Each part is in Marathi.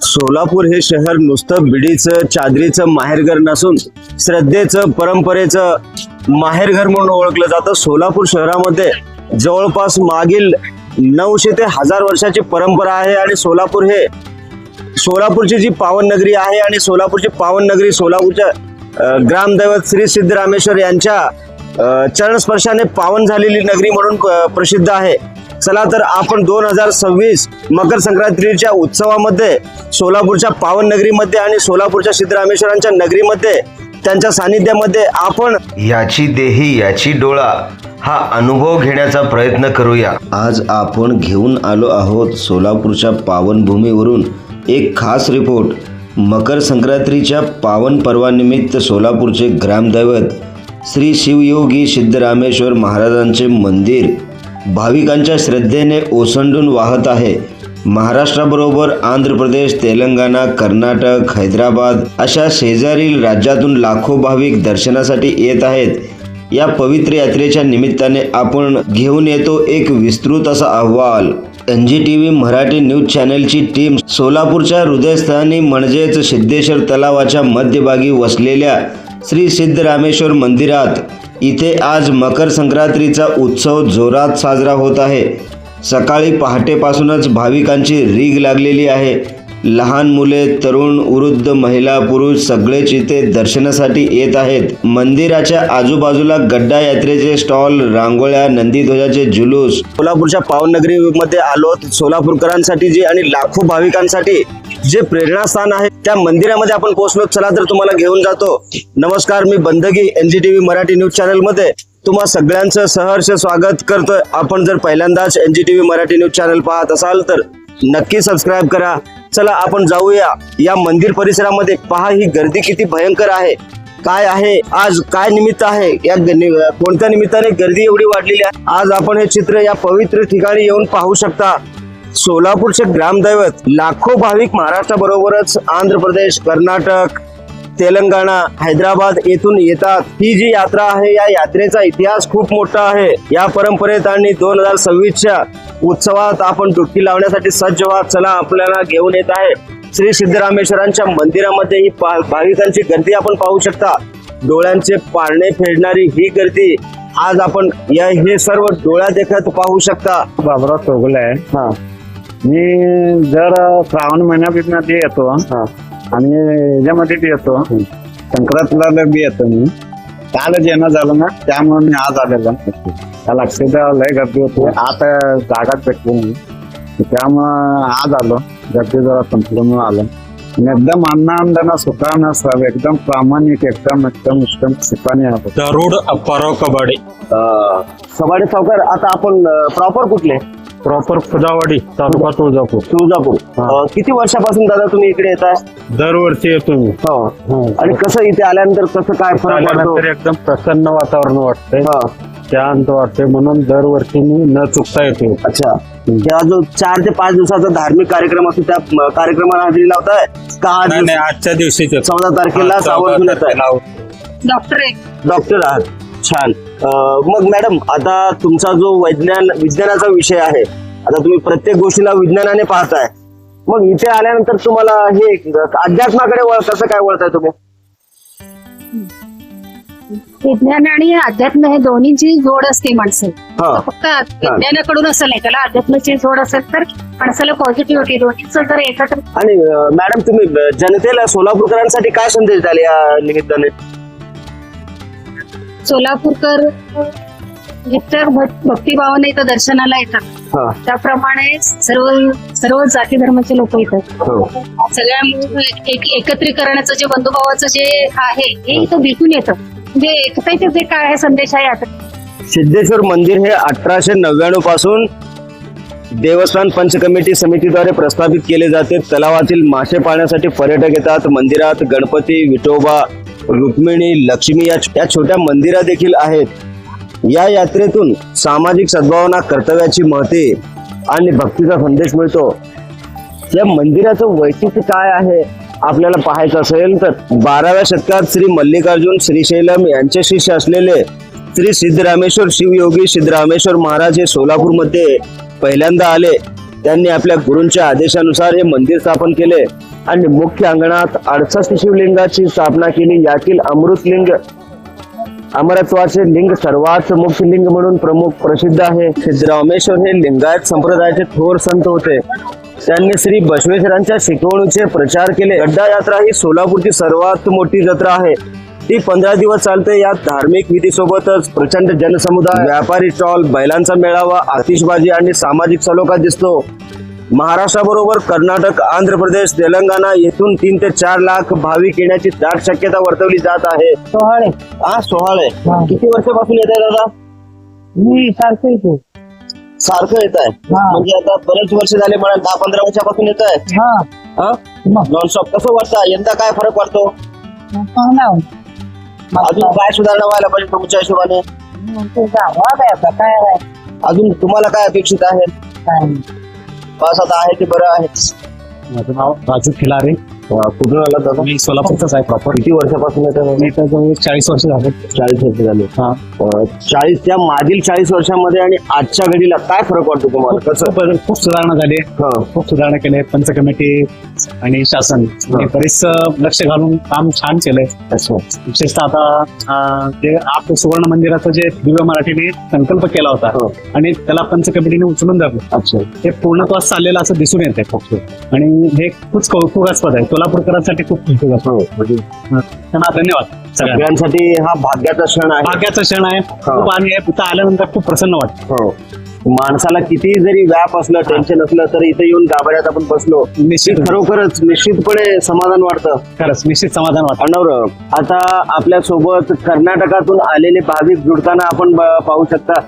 सोलापूर हे शहर नुसतं बिडीचं चादरीचं माहेरघर नसून श्रद्धेचं परंपरेचं माहेरघर म्हणून ओळखलं जातं. सोलापूर शहरामध्ये जवळपास मागील 900 ते 1000 वर्षाची परंपरा आहे आणि सोलापूरची जी पावन नगरी आहे आणि सोलापूरची पावन नगरी सोलापूरच्या ग्रामदैवत श्री सिद्धरामेश्वर यांच्या चरणस्पर्शाने पावन झालेली नगरी म्हणून प्रसिद्ध आहे. चला तर आपण 2026 मकर संक्रांतीच्या उत्सवामध्ये सोलापूरच्या पावन नगरीमध्ये आणि सोलापूरच्या सिद्धरामेश्वरांच्या नगरीमध्ये त्यांच्या सानिध्यामध्ये आपण याची देही याची डोळा हा अनुभव घेण्याचा प्रयत्न करूया. आज आपण घेऊन आलो आहोत सोलापूरच्या पावनभूमीवरून एक खास रिपोर्ट. मकर संक्रांतीच्या पावन पर्वानिमित्त सोलापूरचे ग्रामदैवत श्री शिवयोगी सिद्धरामेश्वर महाराजांचे मंदिर भाविकांच्या श्रद्धेने ओसंडून वाहत आहे. महाराष्ट्राबरोबर आंध्र प्रदेश, तेलंगणा, कर्नाटक, हैदराबाद अशा शेजारील राज्यातून लाखो भाविक दर्शनासाठी येत आहेत. या पवित्र यात्रेच्या निमित्ताने आपण घेऊन येतो एक विस्तृत असा अहवाल. NGTV मराठी न्यूज चॅनलची टीम सोलापूरच्या हृदयस्थानी म्हणजेच सिद्धेश्वर तलावाच्या मध्यभागी वसलेल्या श्री सिद्धरामेश्वर मंदिरात इथे आज मकर संक्रांतीचा उत्सव जोरात साजरा होत आहे. सकाळी पहाटेपासूनच भाविकांची रीघ लागलेली आहे. लहान मुले, तरुण, वृद्ध, महिला, पुरुष सगळेच इथे दर्शनासाठी येत आहेत. मंदिराच्या आजूबाजूला गड्डा यात्रेचे स्टॉल, रांगोळ्या, नंदीध्वजाचे जुलूस. सोलापूरच्या पावन नगरीमध्ये आलो. सोलापूरकरांसाठी जे आणि लाखो भाविकांसाठी जे प्रेरणास्थान आहे त्या मंदिरामध्ये आपण पोहोचलो. चला तर तुम्हाला घेऊन जातो. नमस्कार, मी बंदगी NGTV मराठी न्यूज चॅनल मध्ये तुम्हा सगळ्यांचं सहर्ष स्वागत करतोय. आपण जर पहिल्यांदाच NGTV मराठी न्यूज चॅनल पाहत असाल तर नक्की सबस्क्राईब करा. चला आपण जाऊया या मंदिर परिसरामध्ये. पहा ही गर्दी किती भयंकर आहे. काय आहे आज, काय निमित्त आहे, या कोणत्या निमित्ताने गर्दी एवढी वाढलेली आहे. आज आपण हे चित्र या पवित्र ठिकाणी येऊन पाहू शकता. सोलापूरचे ग्रामदैवत लाखो भाविक महाराष्ट्राबरोबरच आंध्र प्रदेश, कर्नाटक, तेलंगणा, हैदराबाद येथून येतात. ही जी यात्रा आहे या यात्रेचा इतिहास खूप मोठा आहे. या परंपरेत आणि 2026च्या उत्सवात आपण डुबकी लावण्यासाठी सज्ज व्हा. चला आपल्याला घेऊन येत आहे श्री सिद्धरामेश्वरांच्या मंदिरामध्ये. ही भाविकांची गर्दी आपण पाहू शकता. डोळ्यांचे पारणे फेडणारी ही गर्दी आज आपण हे सर्व डोळ्यात देखत पाहू शकता. बाबराव चौगुले आहे. मी जर श्रावण महिन्यामध्ये येतो आणि याच्यामध्ये बी येतो, संक्रांतीला बी येतो. मी कालच येणं झालं ना, त्यामुळे मी आज आलेलो. त्याला अक्षरशः लय गर्दी होती. आता जागाच भेटली नाही, त्यामुळं आज आलो. गर्दी जरा संपल्यामुळे आलो. एकदम अन्नांना सुखानं सब एकदम प्रामाणिक, एकदम उत्तम शिपाणी आहे. दरोड अप्पाराव कबाडे, सवाडे सावकार. आता आपण प्रॉपर कुठले? प्रॉपर फुजावाडी, तालुका तुळजापूर. किती वर्षापासून दादा तुम्ही इकडे येताय? दरवर्षी येतो मी. आणि कसं इथे आल्यानंतर कसं काय फरक पडतो? आल्यानंतर एकदम प्रसन्न वातावरण वाटतंय, शांत वाटतंय, म्हणून दरवर्षी मी न चुकता येतो. अच्छा, तेव्हा जो 4 ते 5 दिवसाचा धार्मिक कार्यक्रम असतो त्या कार्यक्रमाला हजेरी लावताय का? नाही, आजच्या दिवशी 14 तारखेला आवर्जून येताय. डॉक्टर आहात. छान. मग मॅडम, आता तुमचा जो विज्ञानाचा विषय आहे, आता तुम्ही प्रत्येक गोष्टीला विज्ञानाने पाहताय. मग इथे आल्यानंतर तुम्हाला हे अध्यात्माकडे कसं काय वळताय तुम्ही? विज्ञान आणि अध्यात्म हे दोन्हीची जोड असते माणसं. फक्त विज्ञानाकडून असं नाही, त्याला अध्यात्माची जोड असेल तर माणसाला पॉझिटिव्हिटी दोन्हीचं जर एकत्र. आणि मॅडम, तुम्ही जनतेला, सोलापूरकरांसाठी काय संदेश द्याल या निमित्ताने? सोलापूरकर जितक्या भक्तिभावाने इथं दर्शनाला येतात, त्याप्रमाणे सर्व जाती धर्माचे लोक येतात. सगळ्या एकत्रीकरणाचं जे बंधुभावाचं जे आहे हे इथं भेटून येतं. म्हणजे एकताचे जे काय आहे संदेश आहे. आता सिद्धेश्वर मंदिर हे 1899 पासून देवस्थान पंच कमिटी समितीद्वारे प्रस्थापित केले जाते. तलावातील मासे पाहण्यासाठी पर्यटक येतात. मंदिरात गणपती, विठोबा, रुक्मिणी, लक्ष्मी या छोट्या मंदिरा देखील आहेत. या यात्रेतून सामाजिक सद्भावना, कर्तव्याची महती आणि भक्तीचा संदेश मिळतो. या मंदिराचं वैशिष्ट्य काय आहे आपल्याला पाहायचं असेल तर 12व्या शतकात श्री मल्लिकार्जुन श्रीशैलम यांचे शिष्य असलेले श्री सिद्धरामेश्वर शिवयोगी सिद्धरामेश्वर महाराज हे सोलापूरमध्ये पहिल्यांदा आले. त्यांनी आपल्या गुरूंच्या आदेशानुसार हे मंदिर स्थापन केले आणि मुख्य अंगणात 68 शिवलिंगाची स्थापना केली. यातील अमृतलिंग अमरत्वाचे लिंग सर्वात मुख्य लिंग म्हणून प्रसिद्ध आहे. सिद्धरामेश्वर हे लिंगायत संप्रदायाचे थोर संत होते. त्यांनी श्री बसवेश्वरांच्या शिकवणीचे प्रचार केले. गड्डा यात्रा ही सोलापूरची सर्वात मोठी जत्रा आहे. ती 15 दिवस चालते. यात धार्मिक विधीसोबतच प्रचंड जनसमुदाय, व्यापारी स्टॉल, बैलांचा मेळावा, आतिषबाजी आणि सामाजिक सलोखा दिसतो. महाराष्ट्राबरोबर कर्नाटक, आंध्र प्रदेश, तेलंगणा येथून 3 ते 4 लाख भाविक येण्याची दाट शक्यता वर्तवली जात आहे. सोहाळे किती वर्षापासून येत आहे दादा? मी सारखं येतो. सारखं येत आहे म्हणजे आता बरेच वर्ष झाले मला 10-15 वर्षापासून येत आहे. नॉनस्टॉप. कसं वाटतं यंदा काय फरक वाटतो? अजून काय सुधारणा व्हायला पाहिजे तुमच्या हिशोबाने? अजून तुम्हाला काय अपेक्षित आहे? पास आता आहे की बरं आहे? माझं नाव राजू खिलारे. कुठून आला दादा? मी सोलापूरचाच आहे प्रॉपर. किती वर्षापासून येत आहे? मी तर जवळ 40 वर्ष झाले. 40 वर्ष झाले. 40 त्या मागील 40 वर्षांमध्ये आणि आजच्या घडीला काय फरक वाटतो तुम्हाला? कसं? खूप सुधारणा झाली. खूप सुधारणा केले. पंच कमिटी आणि शासन हे बरेच लक्ष घालून काम छान केलंय. विशेषतः आता जे आपलं सुवर्ण मंदिराचं जे दिव्य मराठीने संकल्प केला होता आणि त्याला पंच कमिटीने उचलून धरलं, ते पूर्णत्वास चाललेलं असं दिसून येते. आणि हे खूप कौतुकास्पद आहे. सोलापूरकरांसाठी खूप कौतुकास्पद. त्यांना धन्यवाद. सगळ्यांसाठी हा भाग्याचा क्षण आहे. भाग्याचा क्षण आहे खूप. आणि इथं आल्यानंतर खूप प्रसन्न वाटतं. माणसाला किती जरी व्याप असलं, टेन्शन असलं, तर इथे येऊन गाभाऱ्यात आपण बसलो, निश्चित खरोखरच निश्चितपणे समाधान वाटतं. खरंच निश्चित समाधान वाटतं. अनवर, आता आपल्या सोबत कर्नाटकातून आलेले भाविक जुडताना आपण पाहू शकता.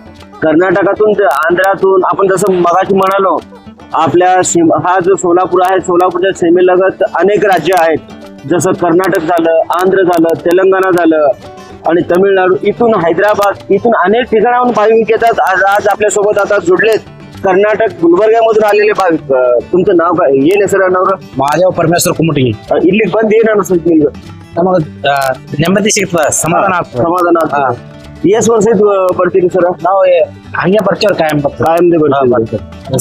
कर्नाटकातून, आंध्रातून, आपण जसं मगाशी म्हणालो, आपल्या हा जो सोलापूर आहे, सोलापूरच्या सीमेलगत अनेक राज्य आहेत. जसं कर्नाटक झालं, आंध्र झालं, तेलंगणा झालं आणि तमिळनाडू, इथून हैदराबाद, इथून अनेक ठिकाणाहून भाविक येतात. आज आपल्या सोबत आता जुडलेत कर्नाटक गुलबर्ग्यामधून आलेले भाविक. तुमचं नाव काय? ये ना सर. नाव महादेव परमेश्वर कुमटी ಇಲ್ಲಿ ಬಂದು ಏನು ಅನಿಸುತ್ತೆ ನಮಗೆ ನೆಮ್ಮದಿ ಸಿಗ್ತದ, ಸಮಾಧಾನ. ಎಷ್ಟು ವರ್ಷ ಬರ್ತೀರಿ ಸರ್? ನಾವು ಹಂಗೆ ಬರ್ತೀವ್ರಿ ಕಾಯಂ ಕಾಯಂ.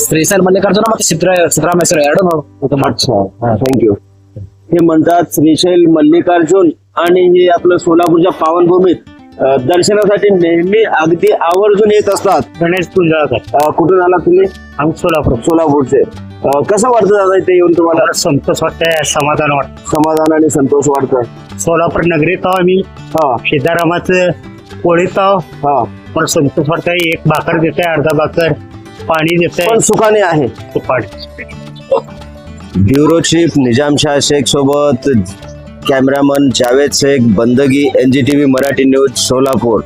ಶ್ರೀಶೈಲ ಮಲ್ಲಿಕಾರ್ಜುನ ಮತ್ತೆ ಸಿದ್ದರಾಮೇಶ್ವರ ಎರಡು ನೋಡಿ. थँक्यू. हे म्हणतात श्रीशैल मल्लिकार्जुन आणि हे आपलं सोलापूरच्या पावनभूमीत दर्शनासाठी नेहमी अगदी आवर्जून येत असतात. गणेश कुंजाळकर. कुठून आला तुम्ही? आम्ही सोलापूरचे. कसं वाटतं दादा इथे येऊन तुम्हाला? संतोष वाटतंय, समाधान वाटतं. समाधान आणि संतोष वाटतोय. सोलापूर नगरीत आहो आम्ही. सिद्धारामाचं पोळीत आहो. पण संतोष वाटतंय. एक भाकर देते, अर्धा भाकर पाणी देते, पण सुखाने आहे. ब्युरो चीफ निजामशाह शेख सोबत कॅमेरामन जावेद शेख, बंदगी, NGTV मराठी न्यूज, सोलापूर.